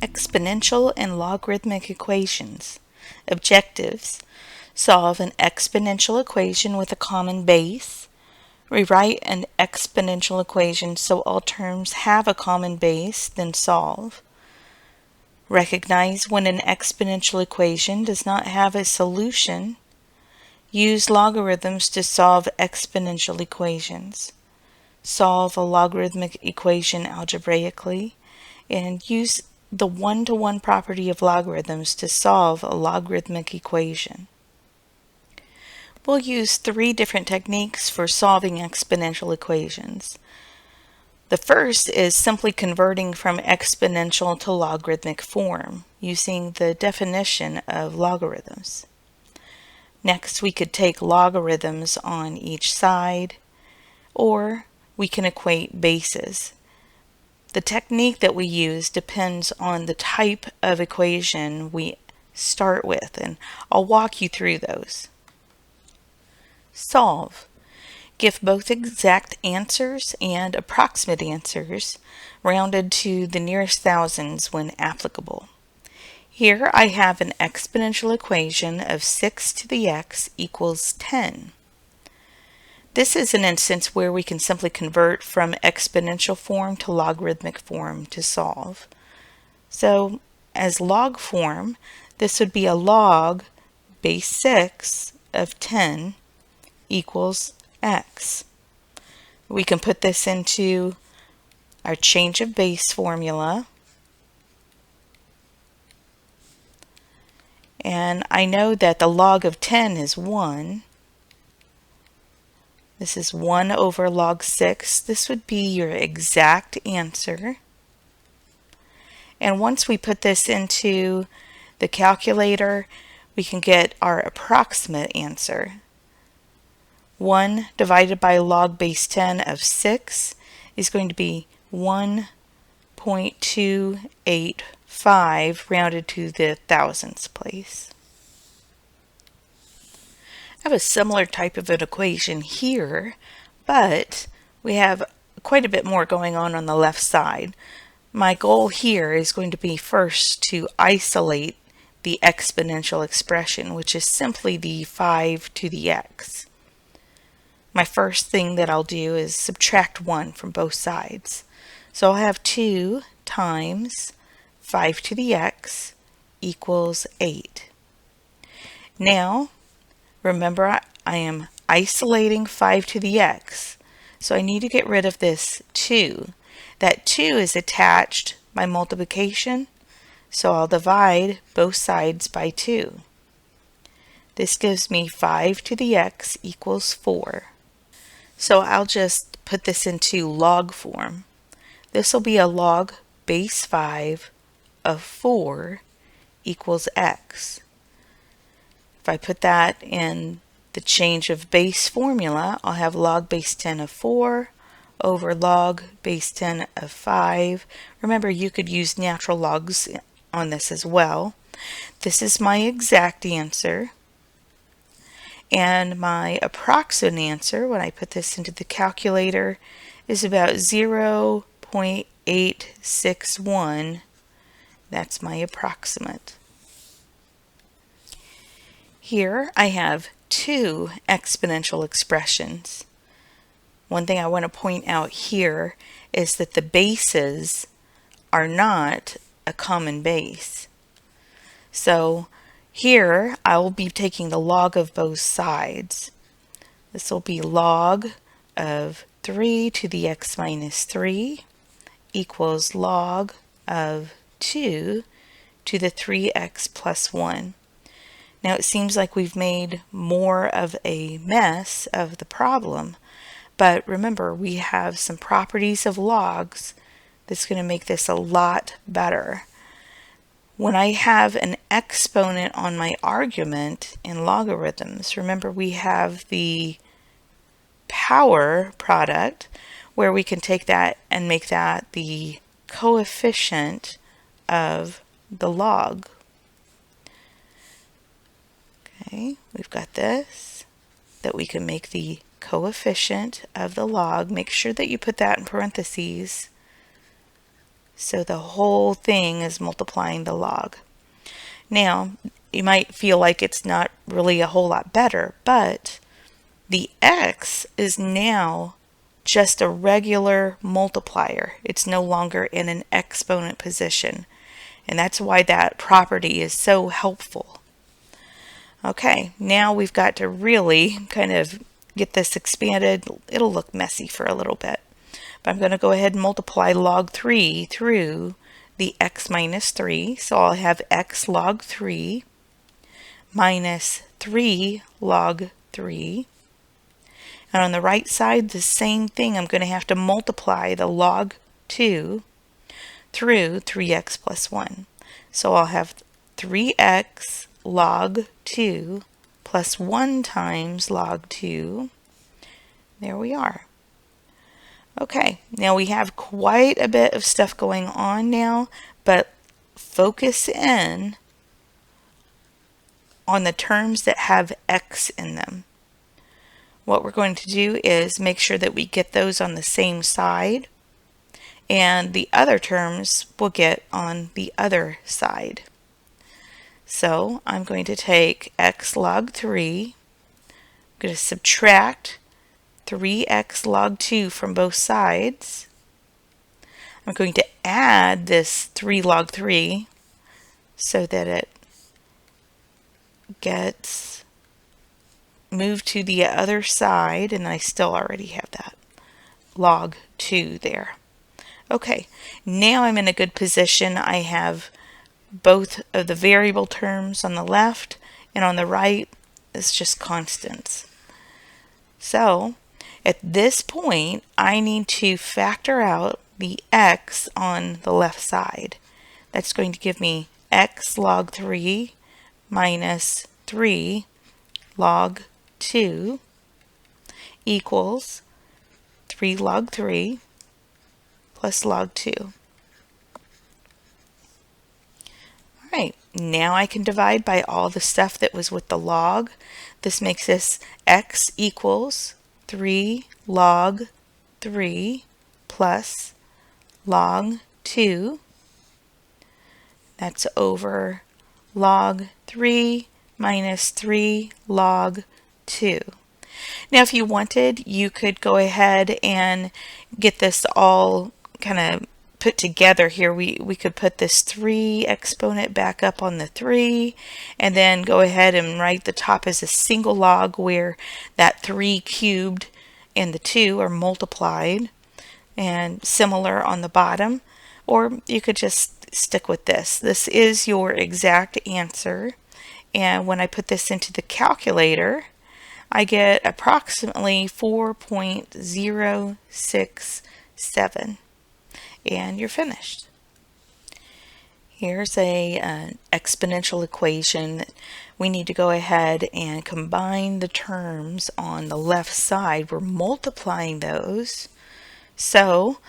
Exponential and logarithmic equations. Objectives: solve an exponential equation with a common base. Rewrite an exponential equation so all terms have a common base, then solve. Recognize when an exponential equation does not have a solution. Use logarithms to solve exponential equations. Solve a logarithmic equation algebraically, and use the one-to-one property of logarithms to solve a logarithmic equation. We'll use 3 different techniques for solving exponential equations. The first is simply converting from exponential to logarithmic form using the definition of logarithms. Next, we could take logarithms on each side, or we can equate bases. The technique that we use depends on the type of equation we start with, and I'll walk you through those. Solve. Give both exact answers and approximate answers, rounded to the nearest thousands when applicable. Here I have an exponential equation of 6 to the x equals 10. This is an instance where we can simply convert from exponential form to logarithmic form to solve. So as log form, this would be a log base 6 of 10 equals x. We can put this into our change of base formula. And I know that the log of 10 is 1. This is 1 over log 6. This would be your exact answer. And once we put this into the calculator, we can get our approximate answer. 1 divided by log base 10 of 6 is going to be 1.285 rounded to the thousandths place. I have a similar type of an equation here, but we have quite a bit more going on the left side. My goal here is going to be first to isolate the exponential expression, which is simply the 5 to the x. My first thing that I'll do is subtract 1 from both sides. So I'll have 2 times 5 to the x equals 8. Now, remember, I am isolating 5 to the x, so I need to get rid of this 2. That 2 is attached by multiplication, so I'll divide both sides by 2. This gives me 5 to the x equals 4. So I'll just put this into log form. This will be a log base 5 of 4 equals x. If I put that in the change of base formula, I'll have log base 10 of 4 over log base 10 of 5. Remember, you could use natural logs on this as well. This is my exact answer. And my approximate answer, when I put this into the calculator, is about 0.861. That's my approximate. Here I have 2 exponential expressions. One thing I want to point out here is that the bases are not a common base. So here I will be taking the log of both sides. This will be log of 3 to the x minus 3 equals log of 2 to the 3x plus 1. Now it seems like we've made more of a mess of the problem, but remember, we have some properties of logs that's going to make this a lot better. When I have an exponent on my argument in logarithms, remember we have the power product where we can take that and make that the coefficient of the log. Okay, we've got this, that we can make the coefficient of the log. Make sure that you put that in parentheses. So the whole thing is multiplying the log. Now, you might feel like it's not really a whole lot better, but the x is now just a regular multiplier. It's no longer in an exponent position. And that's why that property is so helpful. Okay, now we've got to really kind of get this expanded. It'll look messy for a little bit. But I'm going to go ahead and multiply log 3 through the x minus 3. So I'll have x log 3 minus 3 log 3. And on the right side, the same thing. I'm going to have to multiply the log 2 through 3x plus 1. So I'll have 3x log 2 plus 1 times log 2. There we are. Okay, now we have quite a bit of stuff going on now, but focus in on the terms that have x in them. What we're going to do is make sure that we get those on the same side, and the other terms we'll get on the other side. So I'm going to take x log 3, I'm going to subtract 3x log 2 from both sides. I'm going to add this 3 log 3 so that it gets moved to the other side, and I still already have that log 2 there. Okay, now I'm in a good position. I have both of the variable terms on the left, and on the right it's just constants. So at this point I need to factor out the x on the left side. That's going to give me x log 3 minus 3 log 2 equals 3 log 3 plus log 2. Alright, now I can divide by all the stuff that was with the log. This makes this x equals 3 log 3 plus log 2. That's over log 3 minus 3 log 2. Now if you wanted, you could go ahead and get this all kind of put together here. We could put this 3 exponent back up on the 3, and then go ahead and write the top as a single log where that 3 cubed and the 2 are multiplied, and similar on the bottom. Or you could just stick with this. This is your exact answer, and when I put this into the calculator I get approximately 4.067, and you're finished. Here's an exponential equation. We need to go ahead and combine the terms on the left side. We're multiplying those. So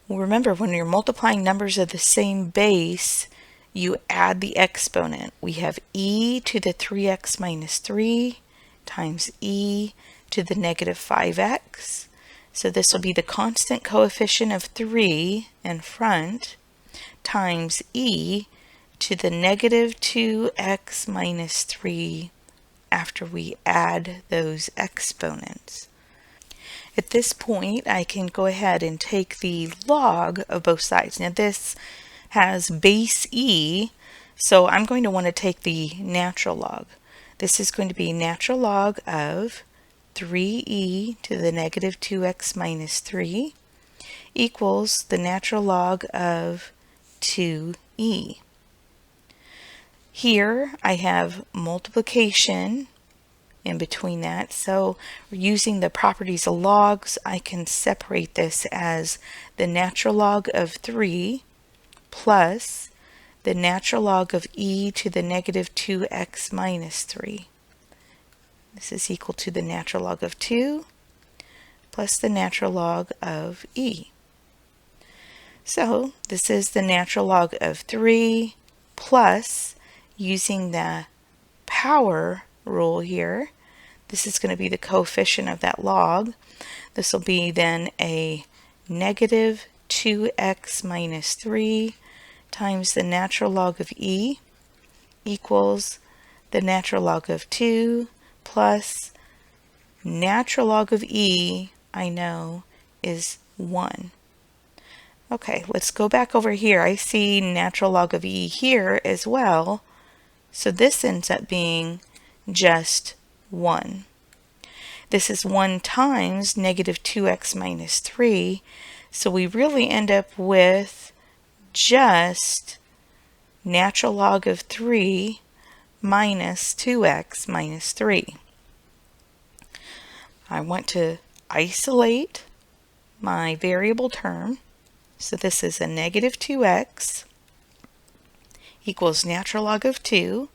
remember, when you're multiplying numbers of the same base, you add the exponent. We have e to the 3x minus 3 times e to the negative 5x. So this will be the constant coefficient of 3 in front times e to the negative 2x minus 3 after we add those exponents. At this point I can go ahead and take the log of both sides. Now this has base e, so I'm going to want to take the natural log. This is going to be natural log of 3e to the negative 2x minus 3 equals the natural log of 2e. Here I have multiplication in between that, so using the properties of logs I can separate this as the natural log of 3 plus the natural log of e to the negative 2x minus 3. This is equal to the natural log of 2 plus the natural log of e. So this is the natural log of 3 plus, using the power rule here, this is going to be the coefficient of that log. This will be then a negative 2x minus 3 times the natural log of e equals the natural log of 2 plus natural log of e, I know, is 1. Okay, let's go back over here. I see natural log of e here as well. So this ends up being just 1. This is 1 times negative 2x minus 3. So we really end up with just natural log of 3 minus 2x minus 3. I want to isolate my variable term. So this is a negative 2x equals natural log of 2,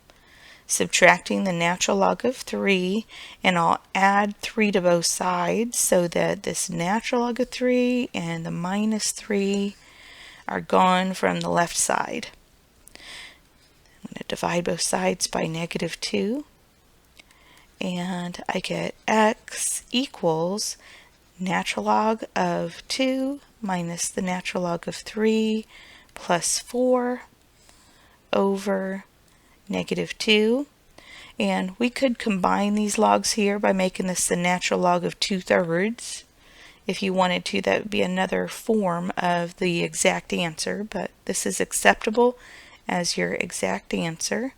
subtracting the natural log of 3, and I'll add 3 to both sides so that this natural log of 3 and the minus 3 are gone from the left side. I'm going to divide both sides by negative 2, and I get x equals natural log of 2 minus the natural log of 3 plus 4 over negative 2. And we could combine these logs here by making this the natural log of 2/3. If you wanted to, that would be another form of the exact answer, but this is acceptable as your exact answer.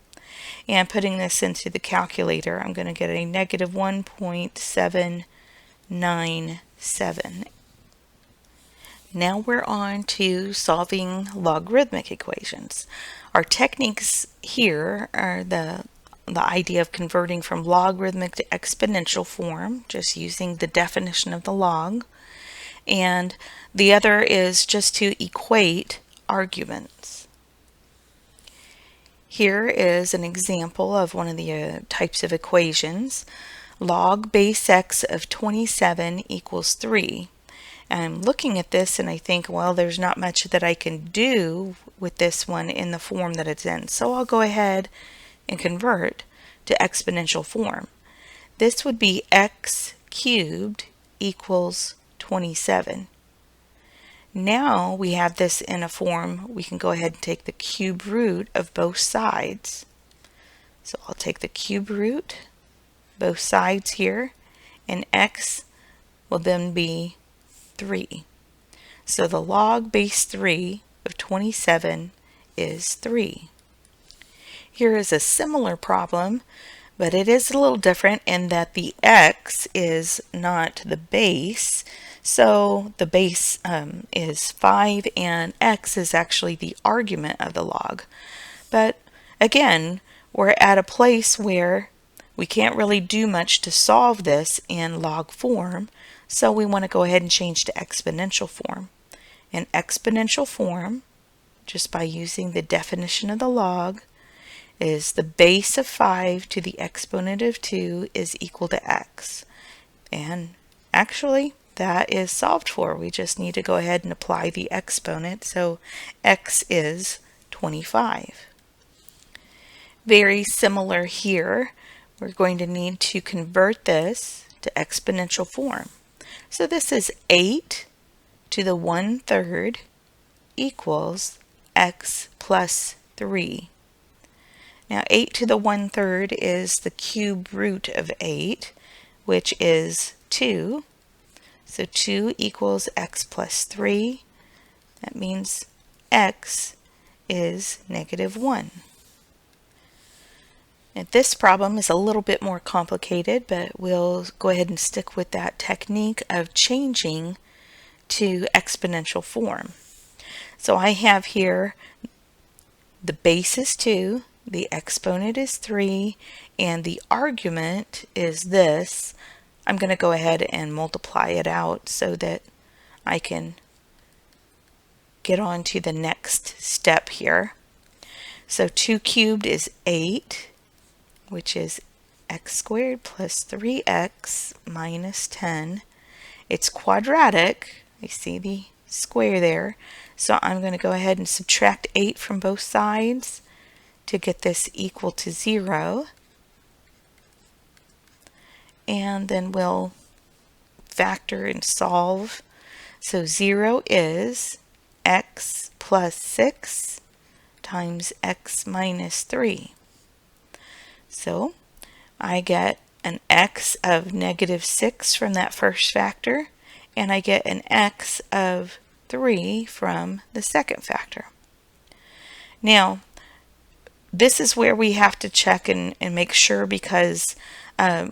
And putting this into the calculator, I'm going to get a negative 1.797. Now we're on to solving logarithmic equations. Our techniques here are the idea of converting from logarithmic to exponential form, just using the definition of the log. And the other is just to equate arguments. Here is an example of one of the types of equations. Log base x of 27 equals 3. I'm looking at this and I think, well, there's not much that I can do with this one in the form that it's in. So I'll go ahead and convert to exponential form. This would be x cubed equals 27. Now we have this in a form, we can go ahead and take the cube root of both sides. So I'll take the cube root, both sides here, and x will then be 3. So the log base 3 of 27 is 3. Here is a similar problem, but it is a little different in that the x is not the base. So the base is 5 and x is actually the argument of the log. But again, we're at a place where we can't really do much to solve this in log form, so we want to go ahead and change to exponential form. In exponential form, just by using the definition of the log, is the base of 5 to the exponent of 2 is equal to x. And actually, that is solved for. We just need to go ahead and apply the exponent, so x is 25. Very similar here. We're going to need to convert this to exponential form. So this is 8 to the 1/3 equals x plus 3. Now 8 to the 1/3 is the cube root of 8, which is 2. So 2 equals x plus 3. That means x is negative 1. And this problem is a little bit more complicated, but we'll go ahead and stick with that technique of changing to exponential form. So I have here the base is 2, the exponent is 3, and the argument is this. I'm going to go ahead and multiply it out so that I can get on to the next step here. So 2 cubed is 8, which is x squared plus 3x minus 10. It's quadratic. I see the square there. So I'm going to go ahead and subtract 8 from both sides to get this equal to 0. And then we'll factor and solve. So 0 is x plus 6 times x minus 3. So I get an x of negative 6 from that first factor, and I get an x of 3 from the second factor. Now, this is where we have to check and make sure, because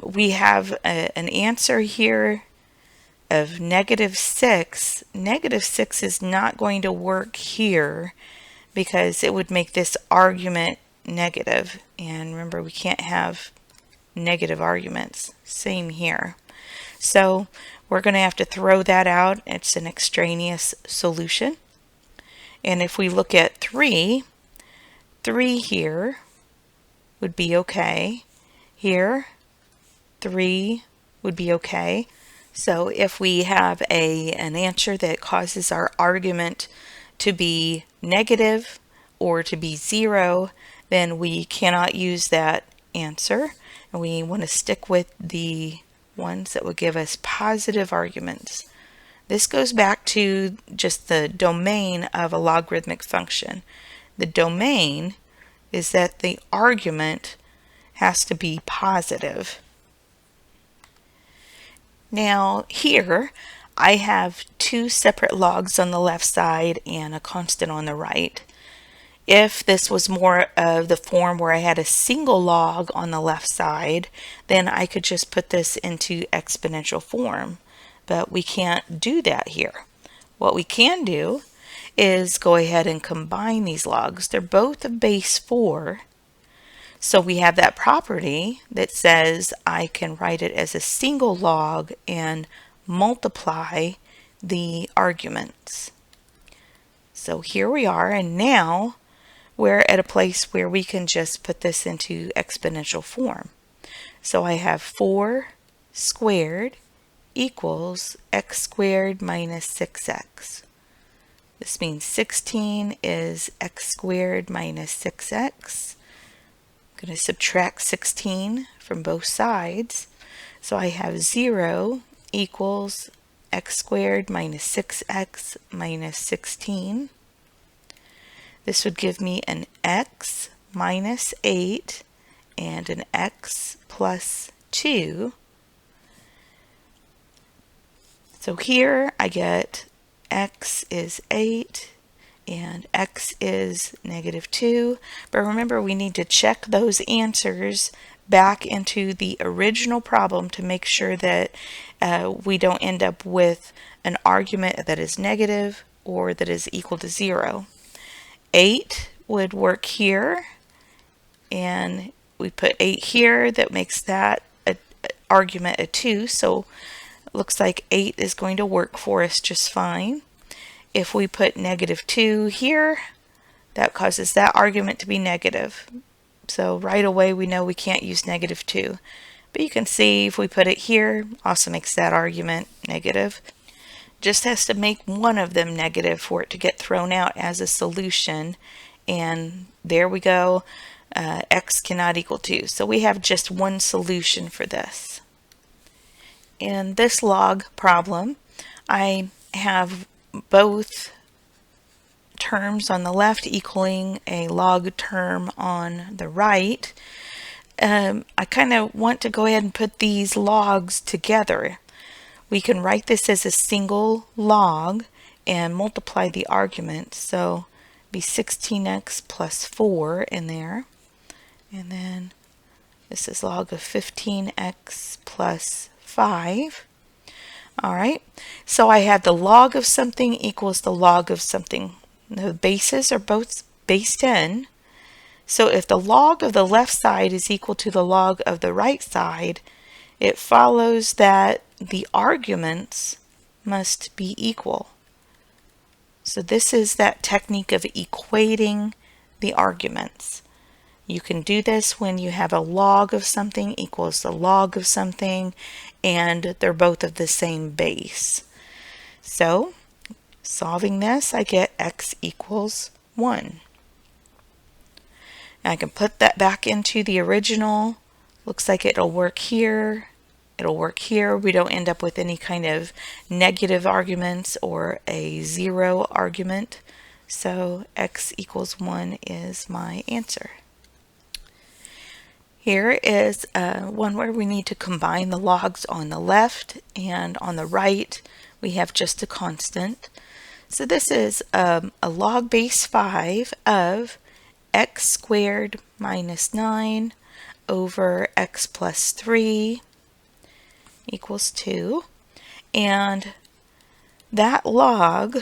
we have an answer here of negative 6. Negative 6 is not going to work here because it would make this argument negative. And remember, we can't have negative arguments. Same here. So we're going to have to throw that out. It's an extraneous solution. And if we look at 3 here would be okay. Here, 3 would be okay. So if we have an answer that causes our argument to be negative or to be 0, then we cannot use that answer. And we want to stick with the ones that would give us positive arguments. This goes back to just the domain of a logarithmic function. The domain is that the argument has to be positive. Now here I have two separate logs on the left side and a constant on the right. If this was more of the form where I had a single log on the left side, then I could just put this into exponential form. But we can't do that here. What we can do is go ahead and combine these logs. They're both of base 4. So we have that property that says I can write it as a single log and multiply the arguments. So here we are, and now we're at a place where we can just put this into exponential form. So I have 4 squared equals x squared minus 6x. This means 16 is x squared minus 6x. I'm going to subtract 16 from both sides. So I have 0 equals x squared minus 6x minus 16. This would give me an x minus 8 and an x plus 2. So here I get x is 8 and x is negative 2. But remember, we need to check those answers back into the original problem to make sure that we don't end up with an argument that is negative or that is equal to 0. 8 would work here, and we put 8 here. That makes that an argument a 2, so it looks like 8 is going to work for us just fine. If we put negative 2 here, that causes that argument to be negative. So right away we know we can't use negative 2. But you can see if we put it here, also makes that argument negative. Just has to make one of them negative for it to get thrown out as a solution. And there we go. X cannot equal 2. So we have just one solution for this. In this log problem, I have both terms on the left equaling a log term on the right. I kind of want to go ahead and put these logs together. We can write this as a single log and multiply the argument. So be 16x plus 4 in there. And then this is log of 15x plus 5. Alright, so I have the log of something equals the log of something. The bases are both base 10. So if the log of the left side is equal to the log of the right side, it follows that the arguments must be equal. So this is that technique of equating the arguments. You can do this when you have a log of something equals the log of something and they're both of the same base. So solving this, I get x equals 1. And I can put that back into the original. Looks like it'll work here. It'll work here. We don't end up with any kind of negative arguments or a zero argument. So x equals 1 is my answer. Here is one where we need to combine the logs on the left, and on the right we have just a constant. So this is a log base 5 of x squared minus 9 over x plus 3 equals 2. And that log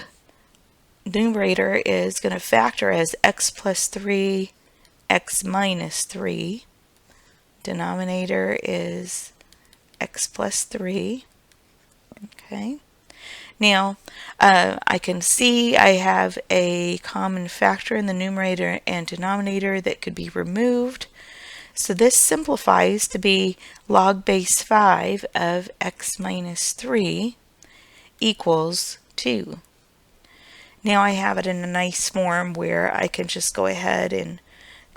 numerator is going to factor as x plus 3, x minus 3. Denominator is x plus 3. Okay. Now, I can see I have a common factor in the numerator and denominator that could be removed. So this simplifies to be log base 5 of x minus 3 equals 2. Now I have it in a nice form where I can just go ahead and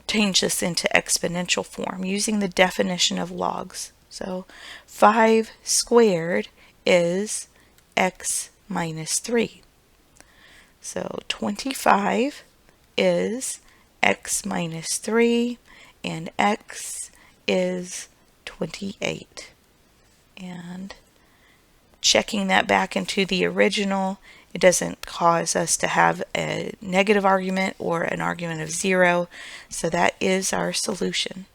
change this into exponential form using the definition of logs. So 5 squared is x minus 3. So 25 is x minus 3, and x is 28. And checking that back into the original, it doesn't cause us to have a negative argument or an argument of 0, so that is our solution.